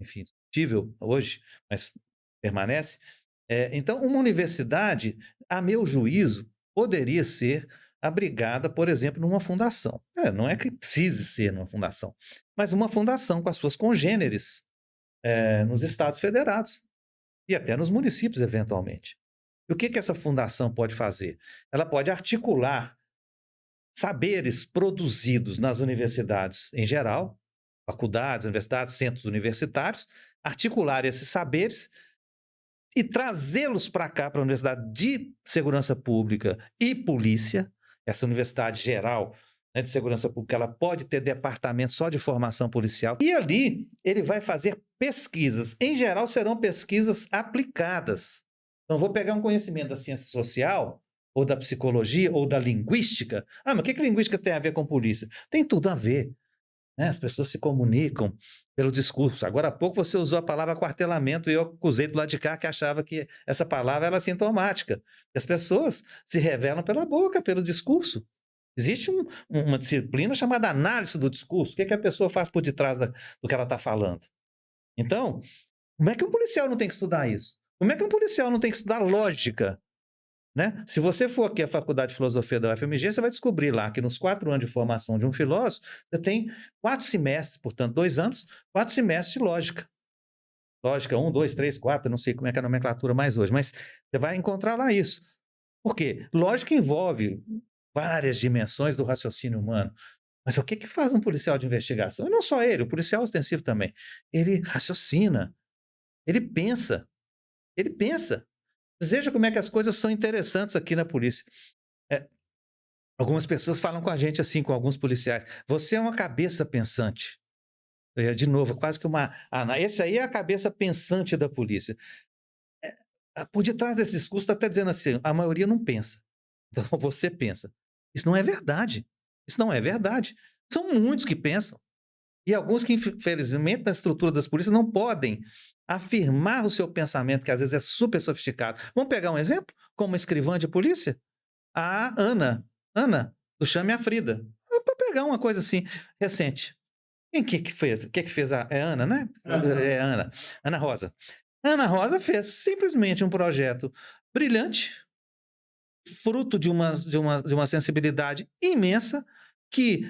enfim, discutível hoje, mas permanece. Então, uma universidade, a meu juízo, poderia ser abrigada, por exemplo, numa fundação. Não é que precise ser numa fundação, mas uma fundação com as suas congêneres nos estados federados e até nos municípios, eventualmente. E o que essa fundação pode fazer? Ela pode articular saberes produzidos nas universidades em geral, faculdades, universidades, centros universitários, articular esses saberes e trazê-los para cá, para a Universidade de Segurança Pública e Polícia. Essa Universidade Geral, né, de Segurança Pública, ela pode ter departamento só de formação policial. E ali ele vai fazer pesquisas. Em geral, serão pesquisas aplicadas. Então, vou pegar um conhecimento da ciência social, ou da psicologia, ou da linguística. Mas o que linguística tem a ver com polícia? Tem tudo a ver. Né? As pessoas se comunicam pelo discurso. Agora há pouco você usou a palavra quartelamento e eu acusei do lado de cá que achava que essa palavra era sintomática. As pessoas se revelam pela boca, pelo discurso. Existe uma disciplina chamada análise do discurso. O que a pessoa faz por detrás do que ela está falando? Então, como é que um policial não tem que estudar isso? Como é que um policial não tem que estudar lógica? Né? Se você for aqui à Faculdade de Filosofia da UFMG, você vai descobrir lá que nos 4 anos de formação de um filósofo, você tem 4 semestres, portanto, 2 anos, 4 semestres de lógica. Lógica 1, 2, 3, 4, não sei como é que é a nomenclatura mais hoje, mas você vai encontrar lá isso. Por quê? Lógica envolve várias dimensões do raciocínio humano. Mas o que faz um policial de investigação? E não só ele, o policial ostensivo também. Ele raciocina, ele pensa. Ele pensa. Veja como é que as coisas são interessantes aqui na polícia. Algumas pessoas falam com a gente assim, com alguns policiais. Você é uma cabeça pensante. De novo, quase que uma... esse aí é a cabeça pensante da polícia. Por detrás desse discurso está até dizendo assim, a maioria não pensa. Então você pensa. Isso não é verdade. Isso não é verdade. São muitos que pensam. E alguns que, infelizmente, na estrutura das polícias não podem afirmar o seu pensamento, que às vezes é super sofisticado. Vamos pegar um exemplo? Como escrivã de polícia? A Ana, do Chame a Frida. Para pegar uma coisa assim, recente. Quem que fez? O que fez é Ana, né? É Ana Rosa. Ana Rosa fez simplesmente um projeto brilhante, fruto de uma sensibilidade imensa, que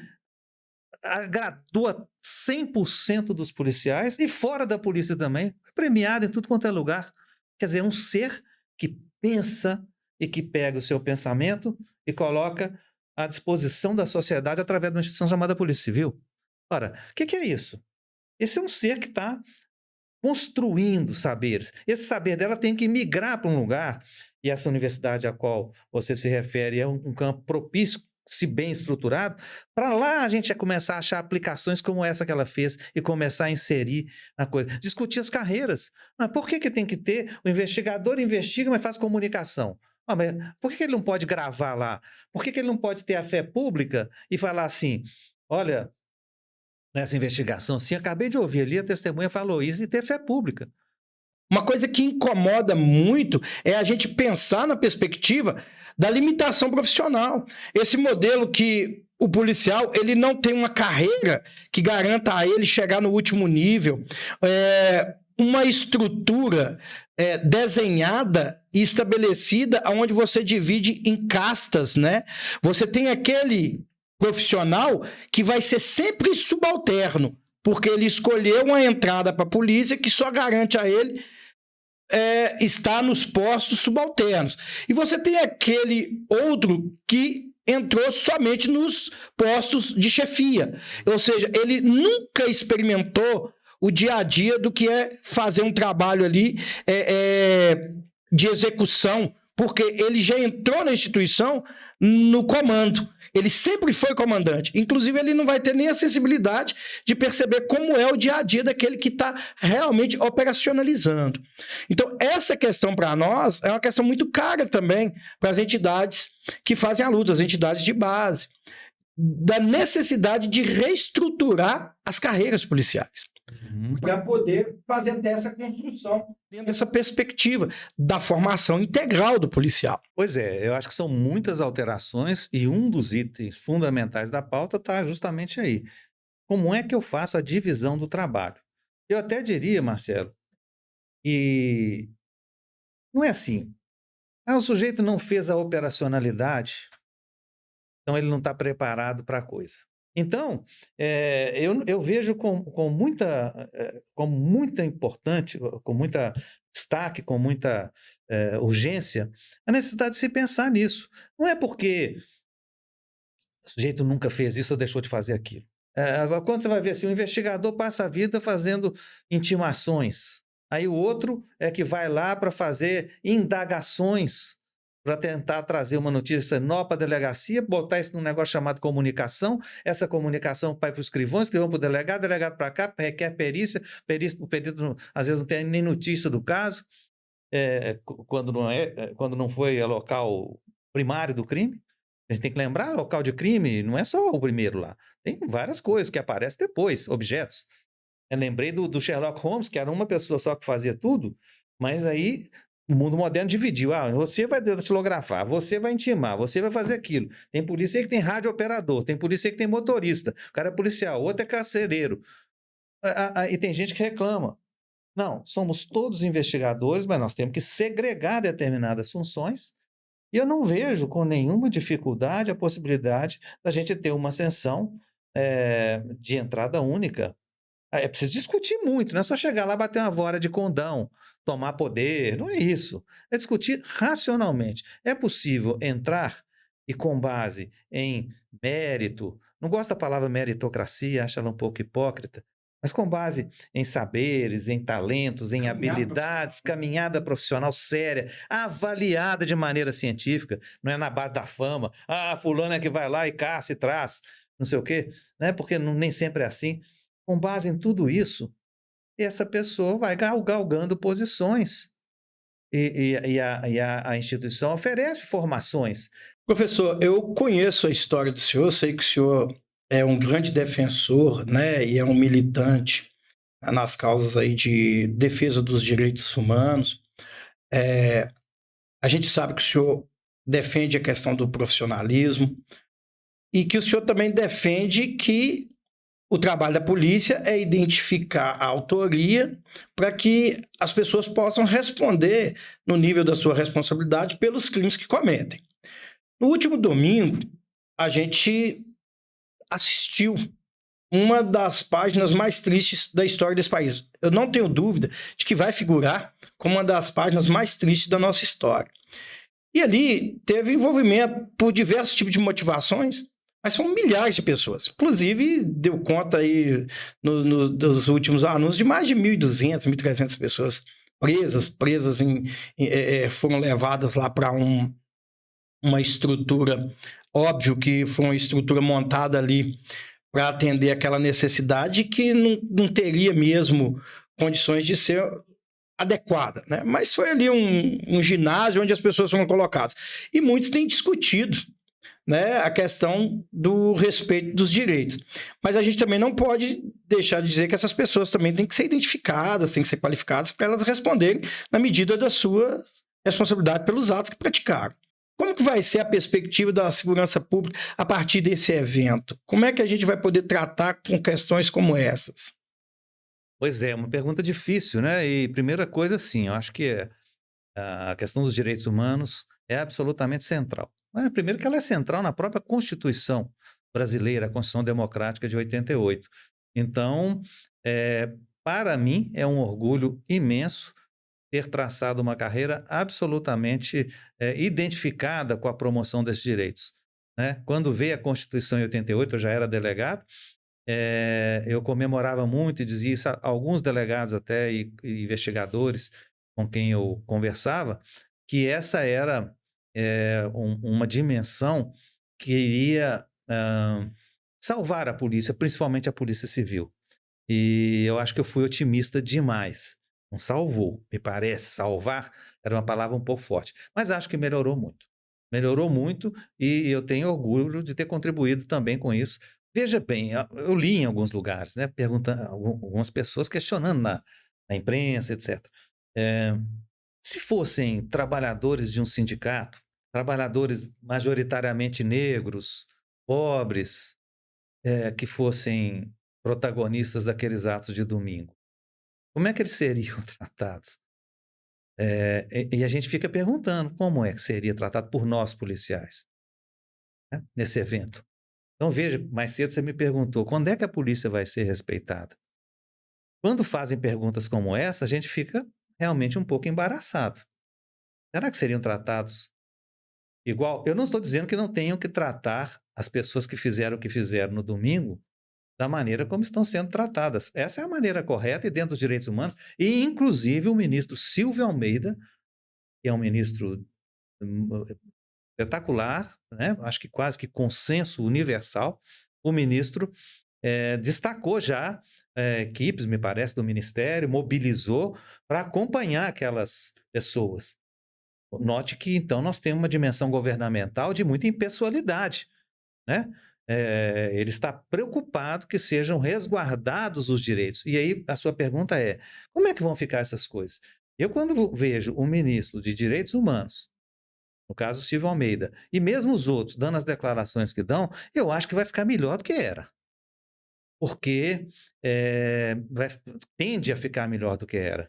agradou a 100% dos policiais e fora da polícia também, premiado em tudo quanto é lugar. Quer dizer, um ser que pensa e que pega o seu pensamento e coloca à disposição da sociedade através de uma instituição chamada Polícia Civil. Ora, o que é isso? Esse é um ser que está construindo saberes. Esse saber dela tem que migrar para um lugar, e essa universidade a qual você se refere é um campo propício, se bem estruturado, para lá a gente ia começar a achar aplicações como essa que ela fez e começar a inserir na coisa. Discutir as carreiras. Mas por que tem que ter? O investigador investiga, mas faz comunicação. Mas por que ele não pode gravar lá? Por que ele não pode ter a fé pública e falar assim, olha, nessa investigação, sim, acabei de ouvir ali, a testemunha falou isso, e ter fé pública. Uma coisa que incomoda muito é a gente pensar na perspectiva da limitação profissional. Esse modelo que o policial ele não tem uma carreira que garanta a ele chegar no último nível, uma estrutura desenhada e estabelecida onde você divide em castas, né? Você tem aquele profissional que vai ser sempre subalterno, porque ele escolheu uma entrada para a polícia que só garante a ele estar nos postos subalternos. E você tem aquele outro que entrou somente nos postos de chefia. Ou seja, ele nunca experimentou o dia a dia do que é fazer um trabalho ali de execução, porque ele já entrou na instituição no comando. Ele sempre foi comandante. Inclusive, ele não vai ter nem a sensibilidade de perceber como é o dia a dia daquele que está realmente operacionalizando. Então, essa questão para nós é uma questão muito cara também para as entidades que fazem a luta, as entidades de base, da necessidade de reestruturar as carreiras policiais. Para poder fazer dessa construção dentro dessa perspectiva da formação integral do policial. Pois é, eu acho que são muitas alterações e um dos itens fundamentais da pauta está justamente aí. Como é que eu faço a divisão do trabalho? Eu até diria, Marcelo, e não é assim. O sujeito não fez a operacionalidade, então ele não está preparado para a coisa. Então, eu vejo com muita importante, com muita destaque, com muita urgência, a necessidade de se pensar nisso. Não é porque o sujeito nunca fez isso ou deixou de fazer aquilo. Agora, quando você vai ver assim, o investigador passa a vida fazendo intimações, aí o outro é que vai lá para fazer indagações, para tentar trazer uma notícia nova para a delegacia, botar isso num negócio chamado comunicação, essa comunicação vai para o escrivão para o delegado para cá, requer perícia, o perito às vezes não tem nem notícia do caso, quando não foi a local primário do crime. A gente tem que lembrar, local de crime não é só o primeiro lá, tem várias coisas que aparecem depois, objetos. Eu lembrei do Sherlock Holmes, que era uma pessoa só que fazia tudo, mas aí o mundo moderno dividiu. Você vai datilografar, você vai intimar, você vai fazer aquilo. Tem polícia aí que tem rádio operador, tem polícia aí que tem motorista, o cara é policial, outro é carcereiro. E tem gente que reclama. Não, somos todos investigadores, mas nós temos que segregar determinadas funções. E eu não vejo com nenhuma dificuldade a possibilidade da gente ter uma ascensão de entrada única. É preciso discutir muito, não é só chegar lá, bater uma vara de condão, tomar poder, não é isso. É discutir racionalmente. É possível entrar e com base em mérito, não gosto da palavra meritocracia, acho ela um pouco hipócrita, mas com base em saberes, em talentos, em habilidades, caminhada profissional séria, avaliada de maneira científica, não é na base da fama, fulano é que vai lá e caça e traz, não sei o quê, né? Porque nem sempre é assim. Com base em tudo isso, essa pessoa vai galgando posições e a instituição oferece formações. Professor, eu conheço a história do senhor, sei que o senhor é um grande defensor, né, e é um militante nas causas aí de defesa dos direitos humanos. A gente sabe que o senhor defende a questão do profissionalismo e que o senhor também defende que o trabalho da polícia é identificar a autoria para que as pessoas possam responder no nível da sua responsabilidade pelos crimes que cometem. No último domingo, a gente assistiu uma das páginas mais tristes da história desse país. Eu não tenho dúvida de que vai figurar como uma das páginas mais tristes da nossa história. E ali teve envolvimento por diversos tipos de motivações, mas são milhares de pessoas. Inclusive, deu conta aí dos últimos anúncios de mais de 1.200, 1.300 pessoas presas foram levadas lá para uma estrutura, óbvio que foi uma estrutura montada ali para atender aquela necessidade que não teria mesmo condições de ser adequada, né? Mas foi ali um ginásio onde as pessoas foram colocadas. E muitos têm discutido né, a questão do respeito dos direitos. Mas a gente também não pode deixar de dizer que essas pessoas também têm que ser identificadas, têm que ser qualificadas para elas responderem na medida da sua responsabilidade pelos atos que praticaram. Como que vai ser a perspectiva da segurança pública a partir desse evento? Como é que a gente vai poder tratar com questões como essas? Pois é, uma pergunta difícil, né? E primeira coisa, sim, eu acho que a questão dos direitos humanos é absolutamente central. Primeiro que ela é central na própria Constituição brasileira, a Constituição Democrática de 88. Então, para mim, é um orgulho imenso ter traçado uma carreira absolutamente identificada com a promoção desses direitos, né? Quando veio a Constituição em 88, eu já era delegado, eu comemorava muito e dizia isso a alguns delegados até e investigadores com quem eu conversava, que essa era uma dimensão que iria salvar a polícia, principalmente a polícia civil. E eu acho que eu fui otimista demais. Não salvou, me parece. Salvar era uma palavra um pouco forte, mas acho que melhorou muito. Melhorou muito e eu tenho orgulho de ter contribuído também com isso. Veja bem, eu li em alguns lugares, né, perguntando, algumas pessoas questionando na imprensa, etc. Eh, Se fossem trabalhadores de um sindicato, trabalhadores majoritariamente negros, pobres, que fossem protagonistas daqueles atos de domingo, como é que eles seriam tratados? E a gente fica perguntando como é que seria tratado por nós policiais, né, nesse evento. Então veja, mais cedo você me perguntou, quando é que a polícia vai ser respeitada? Quando fazem perguntas como essa, a gente fica realmente um pouco embaraçado. Será que seriam tratados igual? Eu não estou dizendo que não tenham que tratar as pessoas que fizeram o que fizeram no domingo da maneira como estão sendo tratadas. Essa é a maneira correta e dentro dos direitos humanos, e inclusive o ministro Silvio Almeida, que é um ministro hum, espetacular, né? Acho que quase que consenso universal, o ministro destacou já equipes, me parece, do Ministério, mobilizou para acompanhar aquelas pessoas. Note que, então, nós temos uma dimensão governamental de muita impessoalidade, né? Ele está preocupado que sejam resguardados os direitos. E aí a sua pergunta é, como é que vão ficar essas coisas? Eu, quando vejo um ministro de Direitos Humanos, no caso Silvio Almeida, e mesmo os outros dando as declarações que dão, eu acho que vai ficar melhor do que era. Porque tende a ficar melhor do que era.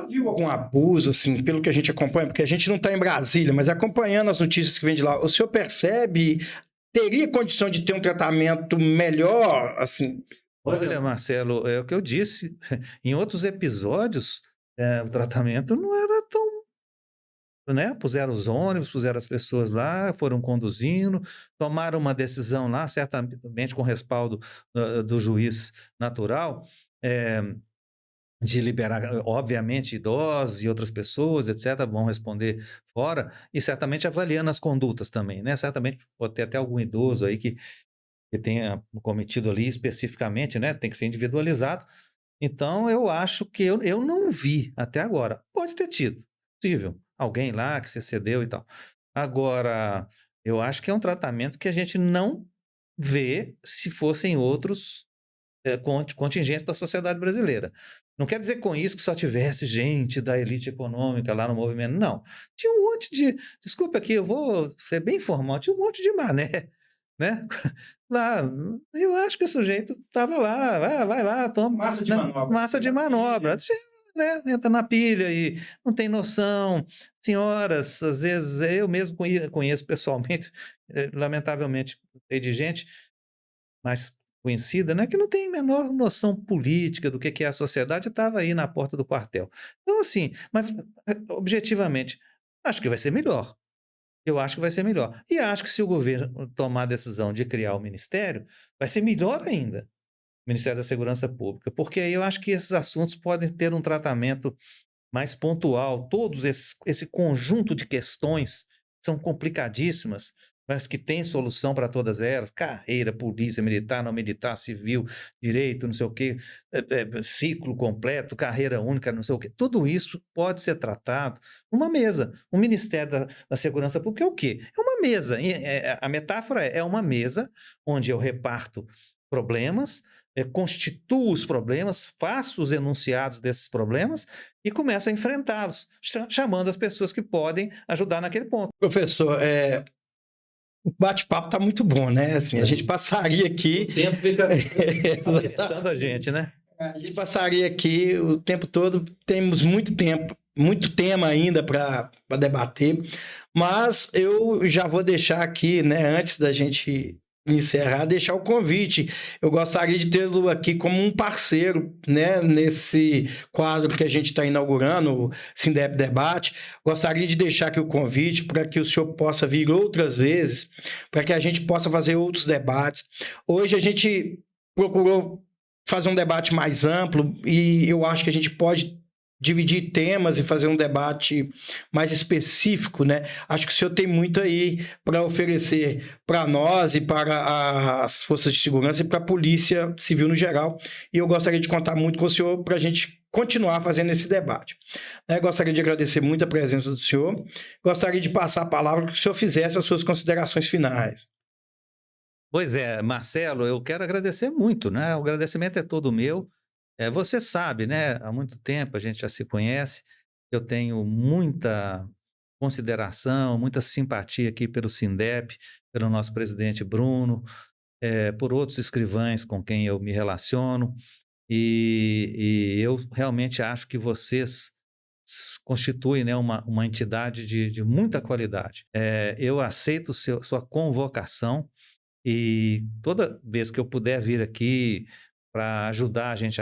Viu algum abuso, assim, pelo que a gente acompanha? Porque a gente não está em Brasília, mas acompanhando as notícias que vêm de lá, o senhor percebe, teria condição de ter um tratamento melhor, assim? Olha, Marcelo, é o que eu disse, em outros episódios, o tratamento não era tão, né? Puseram os ônibus, puseram as pessoas lá, foram conduzindo, tomaram uma decisão lá, certamente com respaldo do juiz natural, eh, de liberar, obviamente, idosos e outras pessoas, etc., vão responder fora, e certamente avaliando as condutas também, né? Certamente pode ter até algum idoso aí que tenha cometido ali especificamente, né? Tem que ser individualizado. Então, eu acho que eu não vi até agora. Pode ter tido, possível. Alguém lá que se excedeu e tal. Agora, eu acho que é um tratamento que a gente não vê se fossem outros contingentes da sociedade brasileira. Não quer dizer com isso que só tivesse gente da elite econômica lá no movimento, não. Tinha um monte de. Desculpa aqui, eu vou ser bem formal, tinha um monte de mané, né? Lá, eu acho que o sujeito estava lá, vai lá, toma. Massa de Né? manobra. Massa de manobra. Né? Entra na pilha e não tem noção. Senhoras, às vezes eu mesmo conheço pessoalmente, lamentavelmente, sei de gente, mais conhecida, né, que não tem a menor noção política do que é a sociedade, estava aí na porta do quartel. Então, assim, mas objetivamente, acho que vai ser melhor. Eu acho que vai ser melhor. E acho que se o governo tomar a decisão de criar o ministério, vai ser melhor ainda, o Ministério da Segurança Pública, porque aí eu acho que esses assuntos podem ter um tratamento mais pontual. Esse conjunto de questões são complicadíssimas, mas que tem solução para todas elas, carreira, polícia, militar, não militar, civil, direito, não sei o quê, ciclo completo, carreira única, não sei o quê. Tudo isso pode ser tratado numa mesa. O Ministério da Segurança Pública é o quê? É uma mesa. A metáfora é uma mesa onde eu reparto problemas, constituo os problemas, faço os enunciados desses problemas e começo a enfrentá-los, chamando as pessoas que podem ajudar naquele ponto. Professor, o bate-papo está muito bom, né? Assim, a gente passaria aqui... O tempo fica apertando a gente, né? A gente passaria aqui o tempo todo, temos muito tempo, muito tema ainda para debater, mas eu já vou deixar aqui, né, antes da gente encerrar, deixar o convite. Eu gostaria de tê-lo aqui como um parceiro, né, nesse quadro que a gente está inaugurando, o Sindep Debate. Gostaria de deixar aqui o convite para que o senhor possa vir outras vezes, para que a gente possa fazer outros debates. Hoje a gente procurou fazer um debate mais amplo e eu acho que a gente pode dividir temas e fazer um debate mais específico, né? Acho que o senhor tem muito aí para oferecer para nós e para as forças de segurança e para a polícia civil no geral. E eu gostaria de contar muito com o senhor para a gente continuar fazendo esse debate. Gostaria de agradecer muito a presença do senhor. Gostaria de passar a palavra para que o senhor fizesse as suas considerações finais. Pois é, Marcelo, eu quero agradecer muito, né? O agradecimento é todo meu. Você sabe, né? Há muito tempo a gente já se conhece. Eu tenho muita consideração, muita simpatia aqui pelo Sindep, pelo nosso presidente Bruno, por outros escrivães com quem eu me relaciono. E eu realmente acho que vocês constituem, né, uma entidade de muita qualidade. Eu aceito sua convocação e toda vez que eu puder vir aqui para ajudar a gente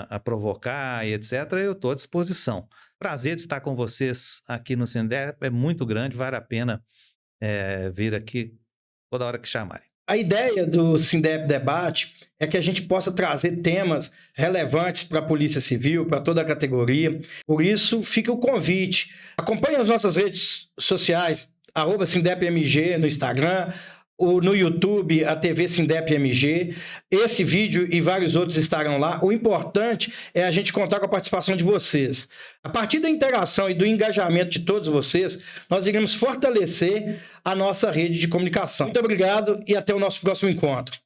a provocar e etc., eu estou à disposição. Prazer de estar com vocês aqui no Sindep é muito grande, vale a pena vir aqui toda hora que chamarem. A ideia do Sindep Debate é que a gente possa trazer temas relevantes para a Polícia Civil, para toda a categoria. Por isso, fica o convite. Acompanhe as nossas redes sociais, @SindepMG no Instagram, no YouTube, a TV Sindep MG. Esse vídeo e vários outros estarão lá. O importante é a gente contar com a participação de vocês. A partir da interação e do engajamento de todos vocês, nós iremos fortalecer a nossa rede de comunicação. Muito obrigado e até o nosso próximo encontro.